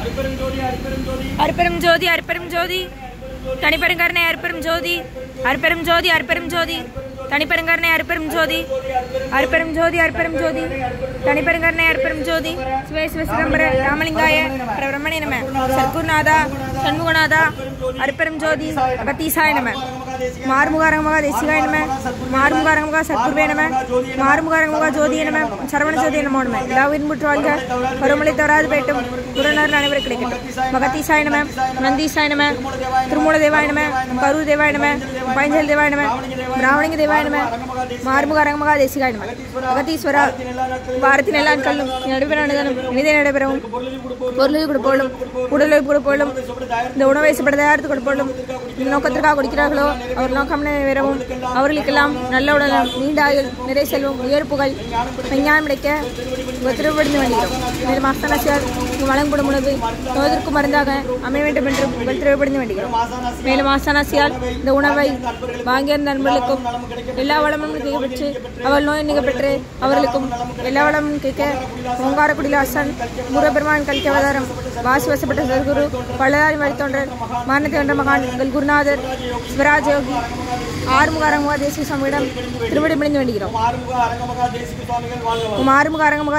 அற்பெரும் ஜோதி அற்பெரும் ஜோதி தனிப்பெருங்கருணை அற்பெரும் ஜோதி அற்பெரும் ஜோதி அற்பெரும் ஜோதி தனிப்பெருங்கருணை அற்பெரும் ஜோதி அற்பெரும் ஜோதி அற்பெரும் ஜோதி தனிப்பெருங்கருணை அற்பெரும் ஜோதி சிவ சிவ சிதம்பர ராமலிங்காய பிரம்மணே நம சத்குருநாதா சண்முகநாதா அற்பெரும் ஜோதி அகத்தீசாய நம மார்முகாரங்கமகா தேசிகாய நம மார்முகாரங்கமகா சத்குருவே நம மார்முகாரங்கமகா ஜோதியே நம சரவண ஜோதியே நமோ நம எல்லா உயிர்முற்று வாழ்க பருமலை தவறாது போயிட்டும் குருநாதர் அனைவரும் கிடைக்கட்டும் மகத்தீசாய நம நந்தீசாய நம திருமூல தேவாய நம கரூர் தேவாய நம பைஞ்சல் தேவாய நம பிராமணிக தேவாய நம மார்முகாரங்கமகா தேசிகாய நம அகத்தீஸ்வரா வாரத்தின் எல்லா நாட்களும் நடைபெறும் இனிதே நடைபெறவும் பொருளுக்கு கொடுப்போலும் உடலுக்கு கொடுப்போலும் இந்த உணவை சாப்பிட யாருக்கு கொடுப்போலும் இந்த நோக்கத்திற்காக கொடுக்கிறார்களோ அவர் நோக்கம் நிறைவேறவும் அவர்களுக்கெல்லாம் நல்ல உடலம் நீண்ட ஆயுள் நிறை செல்வம் உயர்ப்புகள் விஞ்ஞானம் கிடைக்க திருவடிந்து வேண்டுகிறோம். மேலும் ஆஸ்தானாசியார் வழங்கப்படும் உணவு நோய்க்கு மருந்தாக அமைய வேண்டும் என்று உங்கள் திருவடிந்து வேண்டுகிறோம். மேலும் ஆஸ்தானாசியால் இந்த உணவை வாங்கியிருந்த நண்பர்களுக்கும் எல்லா வளமும் பெற்று அவள் நோய் நீங்க பெற்று அவர்களுக்கும் எல்லா வளமும் கேட்க ஓங்காரக்குடியில் ஆசான் முருகப்பெருமான் கல்கி அவதாரம் வாசி வசப்பட்ட சத்குரு பள்ளதாரி வழித்தோன்றர் மரணத்தை வென்ற மகான் எங்கள் குருநாதர் சிவராஜ யோகி ஆறுமுக அரங்கமகா தேசிக சுவாமியிடம் திருவடி பணிந்து வேண்டுகிறோம். ஆறுமுக அரங்கமகா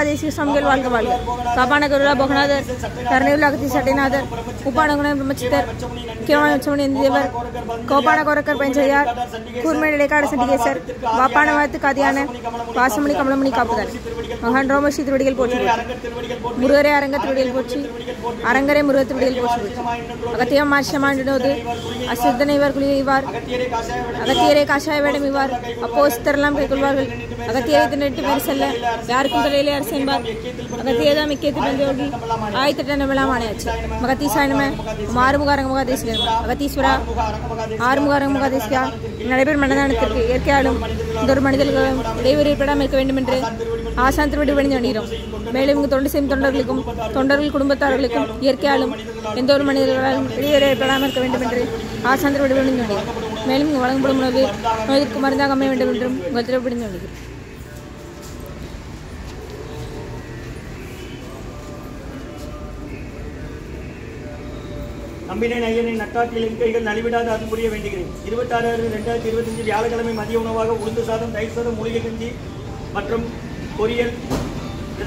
தேசிக சுவாமிகள் வாழ்க வாழ்க. காப்பான கருளா போகநாதர் கருணையுள்ள அகத்தி சட்டைநாதர் உப்பானகுண பிரம்மச்சித்தர் முக்கியமான உச்சமணி தேவர் கோப்பான கோரக்கர் பஞ்சையார் கூர்மேல் இடைக்காடு சண்டிகேசர் வாப்பான வாத்து காதியான வாசமணி கமலமணி காப்புதன் மகான் ரோமஸ்ரீ திருவடிகள் போற்றி முருகரே அரங்க திருவடிகள் போற்றி அரங்கரே முருக திருவடிகள் போற்றி அகத்தியம் மாஷமாண்டோது அசித்தனை இவர் குளிவார் அகத்தியரை காஷாய வேடம் இவ்வார் அப்போஸ்தரெல்லாம் கைக்கொள்வார்கள். அகத்தியரை திரட்டு பேர் செல்ல யாருக்கும் தலையிலே அரசு என்பார். அகத்தியதான் மிக்கேத்து பந்தயோகி ஆயத்திட்ட நம்பலாம் ஆணையாச்சு. மகத்தீசாய நம ஆறுமுகாரங்கமகா தேசிகா அகத்தீஸ்வரா ஆறுமுகாரங்கமகா தேசிகா நடைபெறும் மனதானத்திற்கு இயற்கையாலும் இந்த ஒரு மனிதர்களும் இடைவெளி ஏற்படாமல் இருக்க வேண்டும் என்று ஆசான் திருவடி பணிந்து வேண்டுகிறோம். மேலும் இங்கு தொண்டு செய்யும் தொண்டர்களுக்கும் தொண்டர்கள் குடும்பத்தார்களுக்கும் இயற்கையாலும் எந்த ஒரு மனிதர்களாலும் இடைவெளி ஏற்படாமல் இருக்க வேண்டும் என்று ஆசான் திருவடி பணிந்து வேண்டுகிறோம். மேலும் இங்கு வழங்கப்படும் உணவு நோய்க்கு மருந்தாக அமைய வேண்டும் என்றும் உங்கள் திருவடி பணிந்து வேண்டுகிறோம். நம்பினேன் ஐயனின் நட்டாற்றில் என் கைகள் நலிவிடாத அது புரிய வேண்டுகிறேன். 26/6/2025 வியாழக்கிழமை மதிய உணவாக உளுந்து சாதம், தயிர் சாதம், மூலிகை கஞ்சி மற்றும் பொரியல்,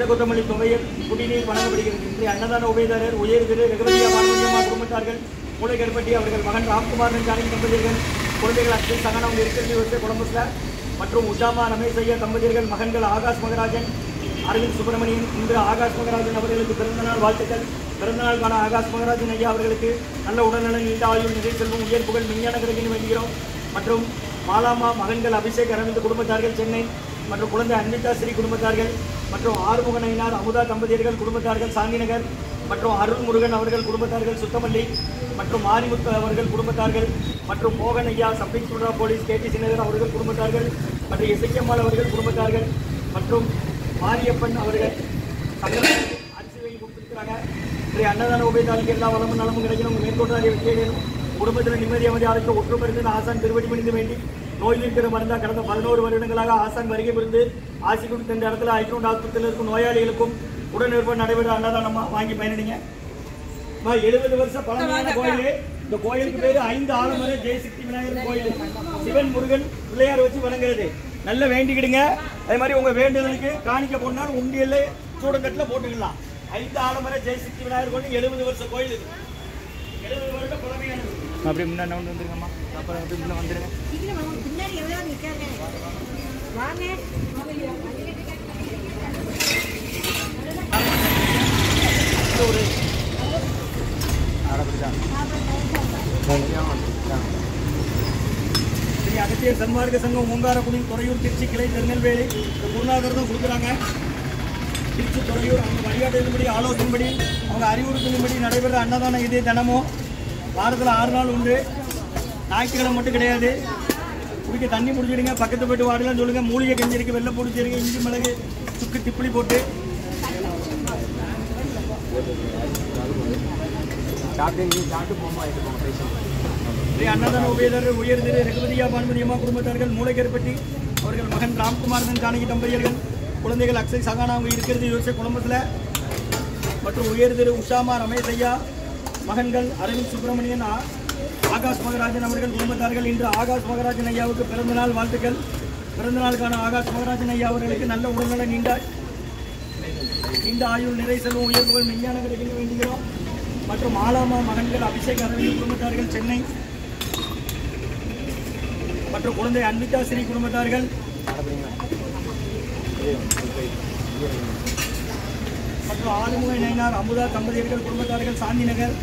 கொத்தமல்லி துவையல், குடிநீர் வழங்கப்படுகிறது. இன்றைய அன்னதான உபயதாரர் உயர் திரு ரகுபதியா மாணவரியம்மா குடும்பத்தார்கள் மூளைகற்பட்டி அவர்கள் மகன் ராம்குமார் ஜானகி தம்பதியர்கள் குழந்தைகள் அக்ஷய் சகனம் இருக்கிறது கொலம்பஸ்ல மற்றும் உஷாமா ரமேஷ் ஐயா தம்பதியர்கள் மகன்கள் ஆகாஷ் மகராஜன் அரவிந்த் சுப்பிரமணியன். இன்று ஆகாஷ் மகராஜன் அவர்களுக்கு பிறந்தநாள் வாழ்த்துக்கள். பிறந்தநாள் காண ஆகாஷ் மகராஜன் ஐயா அவர்களுக்கு நல்ல உடல்நலன் நீண்ட ஆயுள் நிறை செல்வம் உயர் புகழ் விஞ்ஞான கிடைக்க வேண்டுகிறோம். மற்றும் மாலாமா மகன்கள் அபிஷேக் அரவிந்த் குடும்பத்தார்கள் சென்னை மற்றும் குழந்தை அன்விதா ஸ்ரீ குடும்பத்தார்கள் மற்றும் ஆறுமுகனையினார் அமுதா தம்பதியர்கள் குடும்பத்தார்கள் சாந்திநகர் மற்றும் அருள்முருகன் அவர்கள் குடும்பத்தார்கள் சுத்தமல்லி மற்றும் மாரிமுத்து அவர்கள் குடும்பத்தார்கள் மற்றும் மோகன் ஐயா சப் இன்ஸ்பெக்டர் போலீஸ் கேடி சின்னதர் அவர்கள் குடும்பத்தார்கள் மற்றும் இசைக்கம்மாள் அவர்கள் குடும்பத்தார்கள் மற்றும் மாரியப்பன் அவர்கள் அரிசி வாங்கி கொடுத்துருக்கிறாங்க. இன்றைய அன்னதான உபயதாரிக்கு எல்லா வளமும் நலமும் கிடைக்கணும். மேற்கொண்டாரிய வெற்றியடையணும். குடும்பத்தில் நிம்மதி அமைதி ஆளுக்கு ஒற்றுமருந்து ஆசான் திருவடி பணிந்து வேண்டி நோய் இருக்கிற மருந்தாக கடந்த 11 வருடங்களாக ஆசான் வருகை புரிந்து ஆசி கொடுத்த இந்த இடத்துல ஐக்ரௌண்ட் ஆஸ்பத்திரியில் இருக்கும் நோயாளிகளுக்கும் உடனிருப்ப நடைபெற அன்னதானமா வாங்கி பயனடைங்க. 70 வருஷம் பழமையான கோயில். இந்த கோயிலுக்கு பேரு 5 ஆலமர ஜெயசக்தி விநாயகர் கோயில். சிவன் முருகன் பிள்ளையார் வச்சு வணங்குறது. நல்ல வேண்டிக்கிடுங்க. அதே மாதிரி உங்க வேண்டுதலுக்கு காணிக்க போனாலும் உண்டியல்ல சூடங்கட்டில் போட்டுக்கலாம். 5 ஆலமர ஜெயசக்தி விநாயகர் கோயில் 70 வருஷம் கோயில். 70 வருடம் பழமையானது. அப்படியே முன்னாடி வந்துருங்கம்மா. அப்புறம் அப்படியே முன்ன வந்துருங்க. ஸ்ரீ அகத்தியர் சன்மார்க்க சங்கம் ஓங்காரக்குடி துறையூர் திருச்சி கிளை திருநெல்வேலி குருநாதர் தான் கொடுக்குறாங்க. திருச்சி துறையூர் அவங்க வழிகாட்டின்படி ஆலோசனைப்படி அவங்க அறிவுறுத்தலின்படி நடைபெற அன்னதானம் இது தினமும் வாரத்தில் 6 நாள் உண்டு. ஞாயிற்றுக்கிழமை மட்டும் கிடையாது. குடிக்க தண்ணி முடிச்சிடுங்க. பக்கத்து போய்ட்டு வாடலாம் சொல்லுங்க. மூலிகை கஞ்சி இருக்கு, வெள்ளை போட்டு சரிங்க, இஞ்சி மிளகு சுக்கு திப்பிலி போட்டு அன்னதான உபயதாரர் உயர் திரு ரகுபதியா பானுமதியம்மா குடும்பத்தார்கள் மூளைக்கற்பட்டி அவர்கள் மகன் ராம்குமார் ஜானகி தம்பதியர்கள் குழந்தைகள் அக்ஷய் சகானா அவங்க இருக்கிறது யோசிச்ச குடும்பத்தில் மற்றும் உயர் திரு உஷாமா ரமேஷ் ஐயா மகன்கள் அரவிந்த் சுப்பிரமணியன், ஆகாஷ் மகராஜன் அவர்கள் குடும்பத்தார்கள். இன்று ஆகாஷ் மகராஜன் ஐயாவுக்கு பிறந்தநாள் வாழ்த்துக்கள். பிறந்தநாளுக்கான ஆகாஷ் மகராஜன் ஐயா அவர்களுக்கு நல்ல உடல்நல நீண்ட ஆயுள், நிறை செல்வம், உயர்வுகள், மெய்ஞான கிடைக்க வேண்டுகிறோம். மற்றும் ஆலாமா மகன்கள் அபிஷேக் அரவிந்த் குடும்பத்தார்கள் சென்னை மற்றும் குழந்தை அன்விதா ஸ்ரீ குடும்பத்தார்கள். மற்றும் ஆறுமுக நயினார் அமுதா தம்பதியர்கள் குடும்பத்தார்கள் சாந்தி நகர்.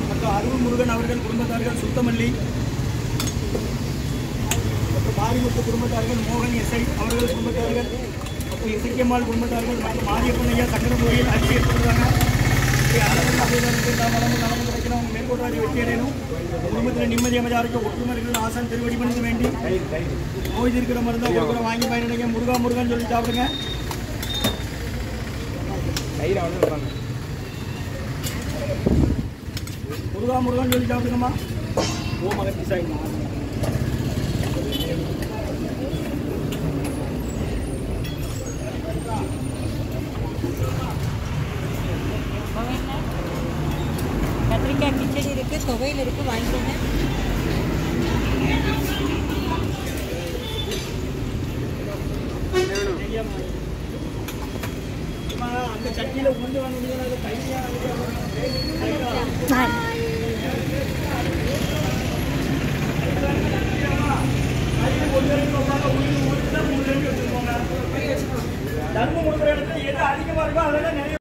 மற்றும் அருள் முருகன் அவர்கள் குடும்பத்தார்கள் சுத்தமல்லி. மற்றும் மாரிமுத்து குடும்பத்தார்கள் மோகன் எஸ்ஐ அவர்கள் குடும்பத்தார்கள். மற்றும் இசைக்கம்மாள் குடும்பத்தார்கள் மற்றும் மாரியப்பன் ஐயா சங்கரபுரியில் அரிசி எடுத்துருக்காங்க. நலமும் கிடைக்கணும். அவங்க மேற்கொண்டாடி வெற்றி அடையணும். குடும்பத்தில் நிம்மதி அமைதியாக ஒற்றுமர்கள் ஆசான் திருவடி பணிந்து வேண்டி நோய் இருக்கிற மருந்தை கொடுக்குற வாங்கி பயனடைங்க. முருகன் சொல்லி சாப்பிடுங்க. முருகன் சொல்லி சாப்பிடுங்கம்மா. ஓ மகன் சாய்மா கத்திரிக்காய் கிச்சடி இருக்கு, துவையல் இருக்கு, வாங்கிக்கோங்க. அந்த சட்டியில் உண்டு வாங்க